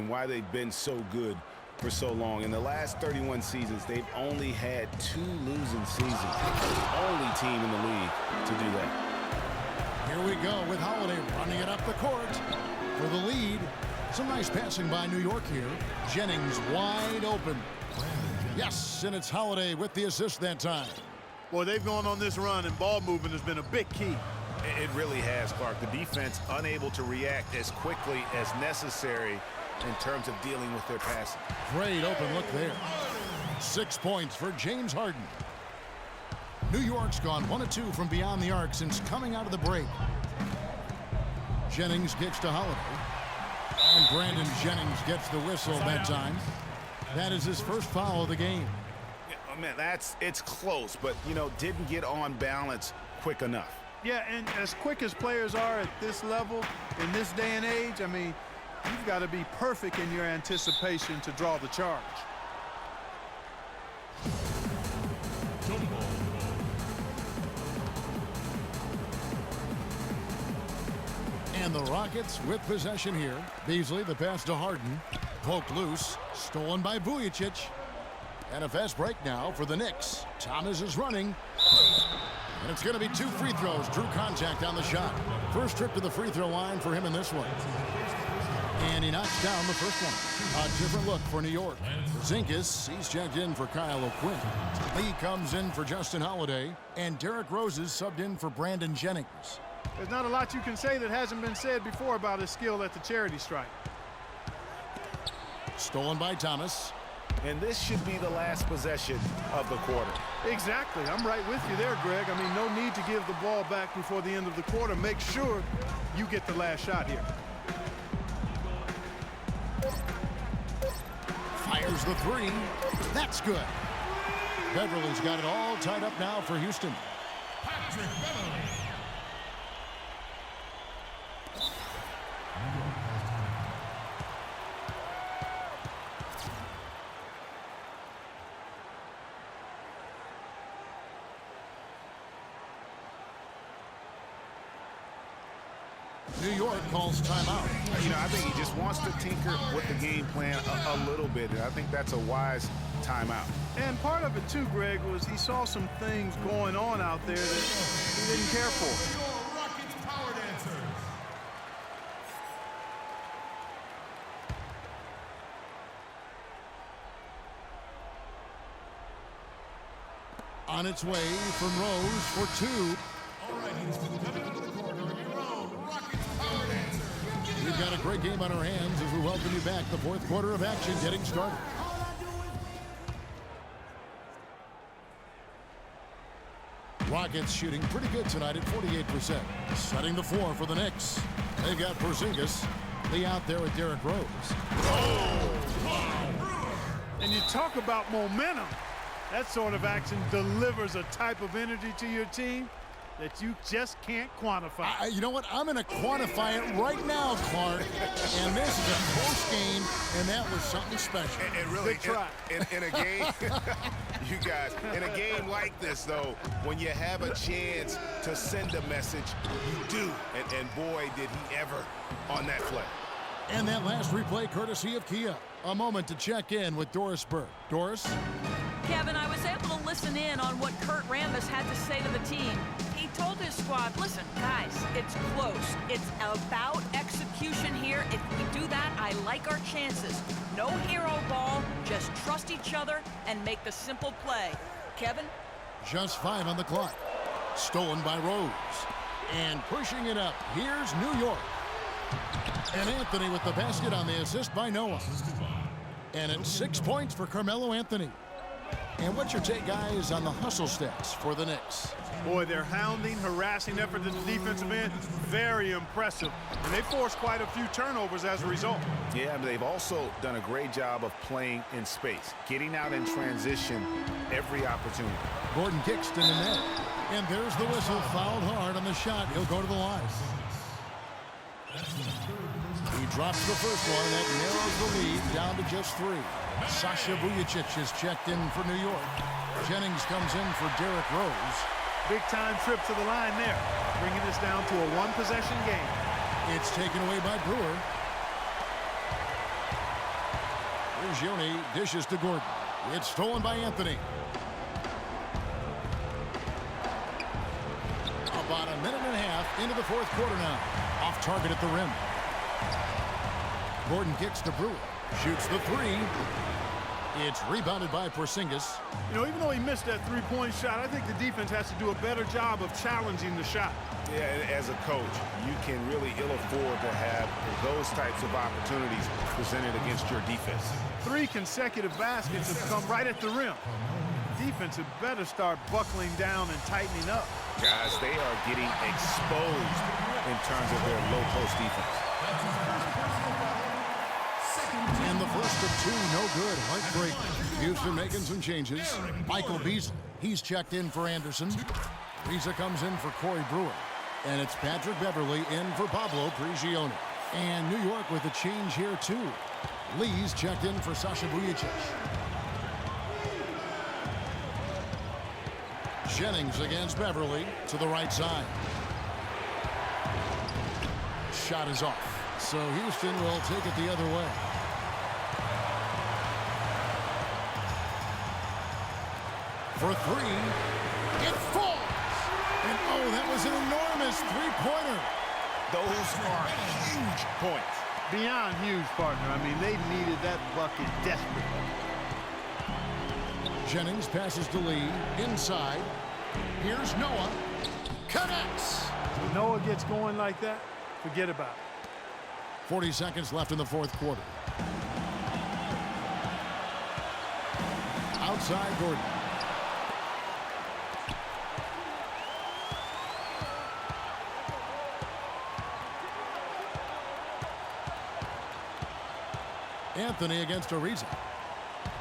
and why they've been so good for so long. In the last 31 seasons, they've only had 2 losing seasons. The only team in the league to do that. Here we go with Holiday running it up the court for the lead. Some nice passing by New York here. Jennings wide open. Yes, and it's Holiday with the assist that time. Boy, they've gone on this run, and ball movement has been a big key. It really has, Clark. The defense unable to react as quickly as necessary in terms of dealing with their passing. Great open look there. 6 points for James Harden. New York's gone 1 of 2 from beyond the arc since coming out of the break. Jennings gets to Holiday. And Brandon Jennings gets the whistle that time. That is his first foul of the game. Yeah, man, it's close, but, didn't get on balance quick enough. Yeah, and as quick as players are at this level, in this day and age, I mean, you've got to be perfect in your anticipation to draw the charge. And the Rockets with possession here. Beasley, the pass to Harden. Poked loose. Stolen by Vujacic. And a fast break now for the Knicks. Thomas is running. And it's going to be 2 free throws. Drew contact on the shot. First trip to the free throw line for him in this one. And he knocks down the first one. A different look for New York. Zinkas, he's checked in for Kyle O'Quinn. Lee comes in for Justin Holiday. And Derrick Rose is subbed in for Brandon Jennings. There's not a lot you can say that hasn't been said before about his skill at the charity stripe. Stolen by Thomas. And this should be the last possession of the quarter. Exactly. I'm right with you there, Greg. I mean, no need to give the ball back before the end of the quarter. Make sure you get the last shot here. Fires the 3. That's good. Beverly's got it all tied up now for Houston. Patrick Beverly. New York calls timeout. I think he just wants to tinker with the game plan a little bit, and I think that's a wise timeout. And part of it, too, Greg, was he saw some things going on out there that he didn't care for. Your Rockets Power Dancers. On its way from Rose for 2. All right, Houston, coming onto the court are your own Rockets Power Dancers. We've got a great game on our hands as we welcome you back. The fourth quarter of action getting started. Rockets shooting pretty good tonight at 48%. Setting the floor for the Knicks. They've got Porzingis. Lee out there with Derrick Rose. And you talk about momentum. That sort of action delivers a type of energy to your team that you just can't quantify. You know what? I'm going to quantify it right now, Clark. And this is a close game, and that was something special. And really, in a game, you guys, in a game like this, though, when you have a chance to send a message, you do. And boy, did he ever on that play. And that last replay courtesy of Kia. A moment to check in with Doris Burke. Doris? Kevin, I was able to listen in on what Kurt Rambis had to say to the team. He told his squad, listen, guys, it's close. It's about execution here. If we do that, I like our chances. No hero ball, just trust each other and make the simple play. Kevin? Just 5 on the clock. Stolen by Rose. And pushing it up, here's New York. And Anthony with the basket on the assist by Noah. And it's 6 points for Carmelo Anthony. And what's your take, guys, on the hustle stats for the Knicks? Boy, their hounding, harassing effort at the defensive end, very impressive. And they forced quite a few turnovers as a result. Yeah, but they've also done a great job of playing in space, getting out in transition every opportunity. Gordon kicks to the net. And there's the whistle, fouled hard on the shot. He'll go to the line. He drops the first one. That narrows the lead down to just 3. Sasha Vujacic is checked in for New York. Jennings comes in for Derrick Rose. Big-time trip to the line there, bringing this down to a one-possession game. It's taken away by Brewer. Prigioni dishes to Gordon. It's stolen by Anthony. About a minute and a half into the fourth quarter now. Off target at the rim. Gordon kicks to Brewer. Shoots the three. It's rebounded by Porzingis. You know, even though he missed that three-point shot, I think the defense has to do a better job of challenging the shot. Yeah, as a coach, you can really ill afford to have those types of opportunities presented against your defense. 3 consecutive baskets have come right at the rim. Defense had better start buckling down and tightening up. Guys, they are getting exposed in terms of their low post defense. And the first of 2, no good. Heartbreak. Houston making some changes. Michael Beasley, he's checked in for Anderson. Riza comes in for Corey Brewer. And it's Patrick Beverley in for Pablo Prigioni. And New York with a change here, too. Lee's checked in for Sasha Vujacic. Jennings against Beverley to the right side. Shot is off. So Houston will take it the other way. For 3. It falls. And oh, that was an enormous three-pointer. Those are huge points. Beyond huge, partner. I mean, they needed that bucket desperately. Jennings passes to Lee. Inside. Here's Noah. Connects. When Noah gets going like that, forget about it. 40 seconds left in the fourth quarter. Outside Gordon. Anthony against Ariza.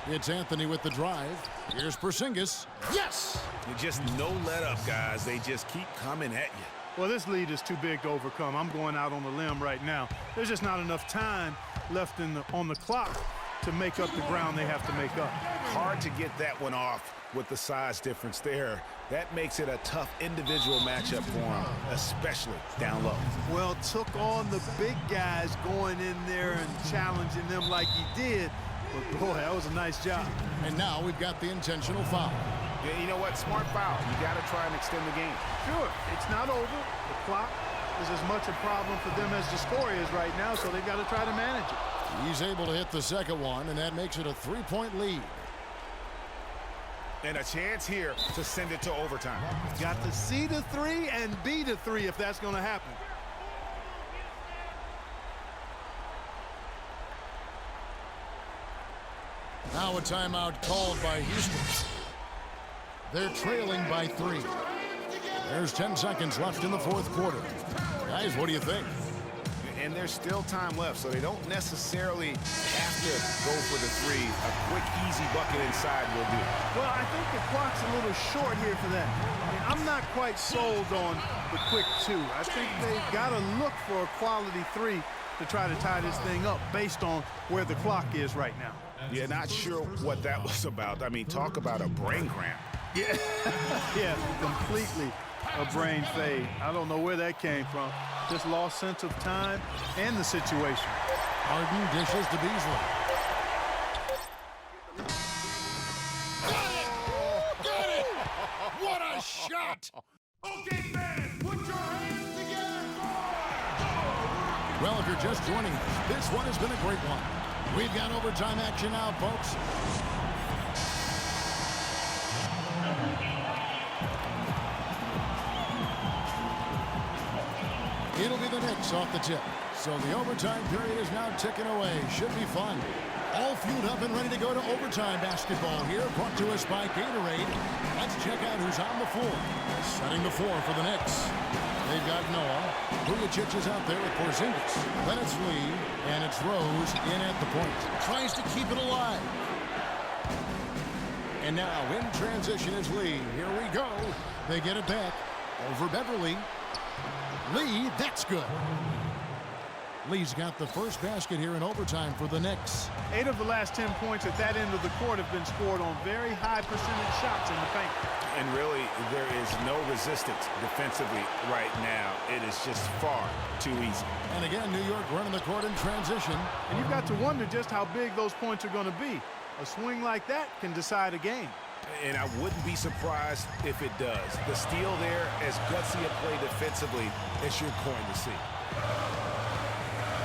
It's Anthony with the drive. Here's Porzingis. Yes! Just no let up, guys. They just keep coming at you. Well, this lead is too big to overcome. I'm going out on the limb right now. There's just not enough time left on the clock to make up the ground they have to make up. Hard to get that one off with the size difference there. That makes it a tough individual matchup for him, especially down low. Well, took on the big guys going in there and challenging them like he did. But, boy, that was a nice job. And now we've got the intentional foul. Yeah, you know what? Smart foul. You got to try and extend the game. Sure, it's not over. The clock is as much a problem for them as the score is right now, so they've got to try to manage it. He's able to hit the second one, and that makes it a 3-point lead. And a chance here to send it to overtime. Got to see the 3 and be the 3 if that's going to happen. Now a timeout called by Houston. They're trailing by 3. There's 10 seconds left in the fourth quarter. Guys, what do you think? And there's still time left, so they don't necessarily have to go for the 3. A quick, easy bucket inside will do. Well, I think the clock's a little short here for that. I mean, I'm not quite sold on the quick 2. I think they've got to look for a quality 3 to try to tie this thing up based on where the clock is right now. Yeah, not sure what that was about. I mean, talk about a brain cramp. Yeah, yeah, completely a brain fade. I don't know where that came from. Just lost sense of time and the situation. Harden dishes to Beasley. Got it! What a shot! Okay, fans, put your hands together for... Well, if you're just joining us, this one has been a great one. We've got overtime action now, folks. It'll be the Knicks off the tip. So the overtime period is now ticking away. Should be fun. All fueled up and ready to go to overtime basketball here. Brought to us by Gatorade. Let's check out who's on the floor. Setting the floor for the Knicks. They've got Noah. Vujacic is out there with Porzingis. Then it's Lee, and it's Rose in at the point. Tries to keep it alive. And now in transition is Lee. Here we go. They get it back over Beverley. Lee, that's good. Lee's got the first basket here in overtime for the Knicks. 8 of the last 10 points at that end of the court have been scored on very high percentage shots in the paint. And really, there is no resistance defensively right now. It is just far too easy. And again, New York running the court in transition. And you've got to wonder just how big those points are going to be. A swing like that can decide a game. And I wouldn't be surprised if it does. The steal there, as gutsy a play defensively as you're going to see.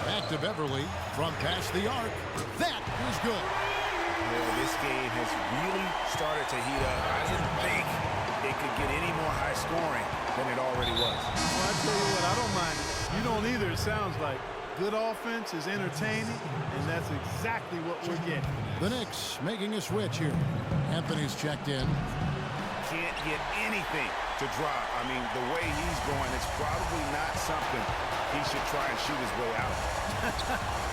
Back to Beverly from past the arc. That is good. Boy, this game has really started to heat up. I didn't think it could get any more high scoring than it already was. Well, I tell you what, I don't mind it. You don't either, it sounds like. Good offense is entertaining, and that's exactly what we're getting. The Knicks making a switch here. Anthony's checked in. Can't get anything to drop. I mean, the way he's going, it's probably not something he should try and shoot his way out of.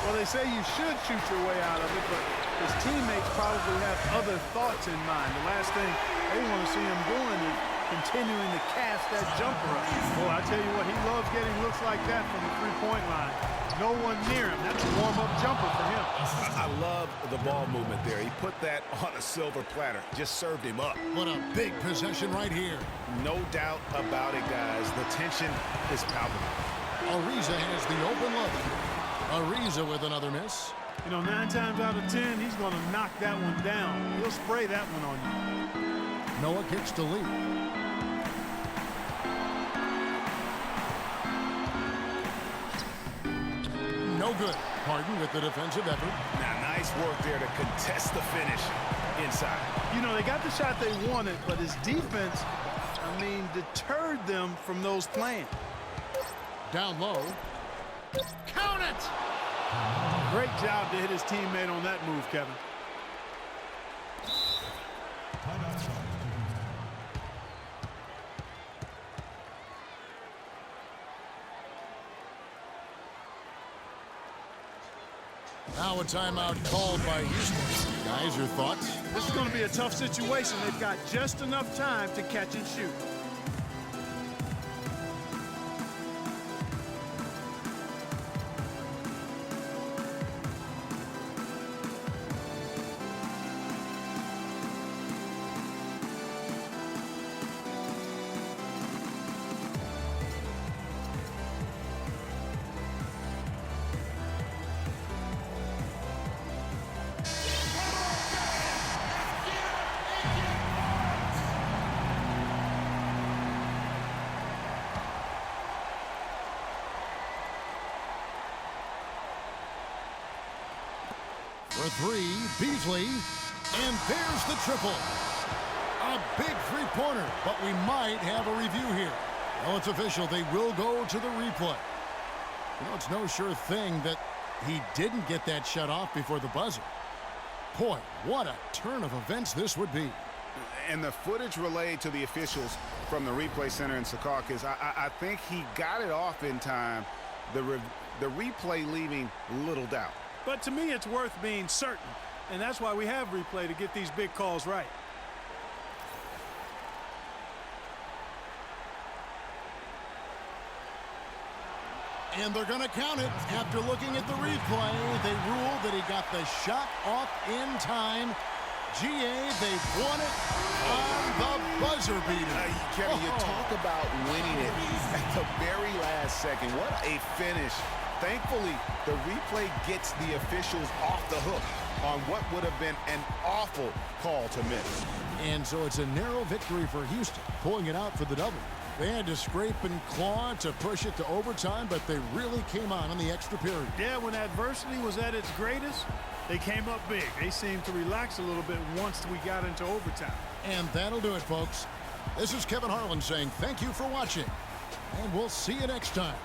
Well, they say you should shoot your way out of it, but his teammates probably have other thoughts in mind. The last thing they want to see him doing is continuing to cast that jumper up. Boy, I tell you what, he loves getting looks like that from the three-point line. No one near him. That's a warm-up jumper for him. I love the ball movement there. He put that on a silver platter. Just served him up. What a big possession right here. No doubt about it, guys. The tension is palpable. Ariza has the open look. Ariza with another miss. You know, 9 times out of 10, he's going to knock that one down. He'll spray that one on you. Noah kicks to Lee. No good. Harden with the defensive effort. Now, nice work there to contest the finish inside. You know, they got the shot they wanted, but his defense, I mean, deterred them from those playing. Down low. Count it! Great job to hit his teammate on that move, Kevin. Now a timeout called by Houston. Guys, your thoughts? This is going to be a tough situation. They've got just enough time to catch and shoot. For three, Beasley. And there's the triple. A big three-pointer, but we might have a review here. Well, it's official. They will go to the replay. You know, it's no sure thing that he didn't get that shut off before the buzzer. Boy, what a turn of events this would be. And the footage relayed to the officials from the replay center in Secaucus, I think he got it off in time. The replay leaving little doubt. But to me, it's worth being certain. And that's why we have replay, to get these big calls right. And they're going to count it. After looking at the replay, they rule that he got the shot off in time. GA, they've won it on the buzzer beater. Kevin, you talk about winning it at the very last second. What a finish. Thankfully, the replay gets the officials off the hook on what would have been an awful call to miss. And so it's a narrow victory for Houston, pulling it out for the double. They had to scrape and claw to push it to overtime, but they really came on in the extra period. Yeah, when adversity was at its greatest, they came up big. They seemed to relax a little bit once we got into overtime. And that'll do it, folks. This is Kevin Harlan saying thank you for watching, and we'll see you next time.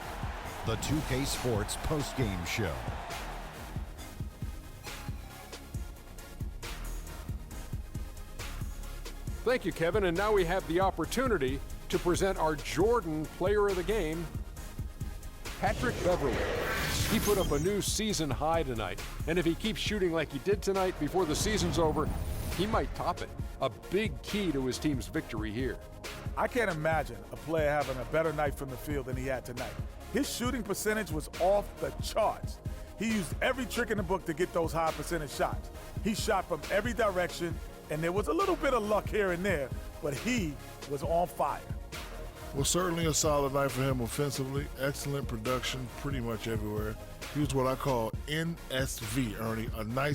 The 2K Sports postgame show. Thank you, Kevin. And now we have the opportunity to present our Jordan Player of the Game, Patrick Beverly. He put up a new season high tonight. And if he keeps shooting like he did tonight before the season's over, he might top it. A big key to his team's victory here. I can't imagine a player having a better night from the field than he had tonight. his shooting percentage was off the charts. He used every trick in the book to get those high percentage shots. He shot from every direction, and there was a little bit of luck here and there, but he was on fire. Well, certainly a solid night for him offensively. Excellent production pretty much everywhere. He was what I call NSV, Ernie, a nice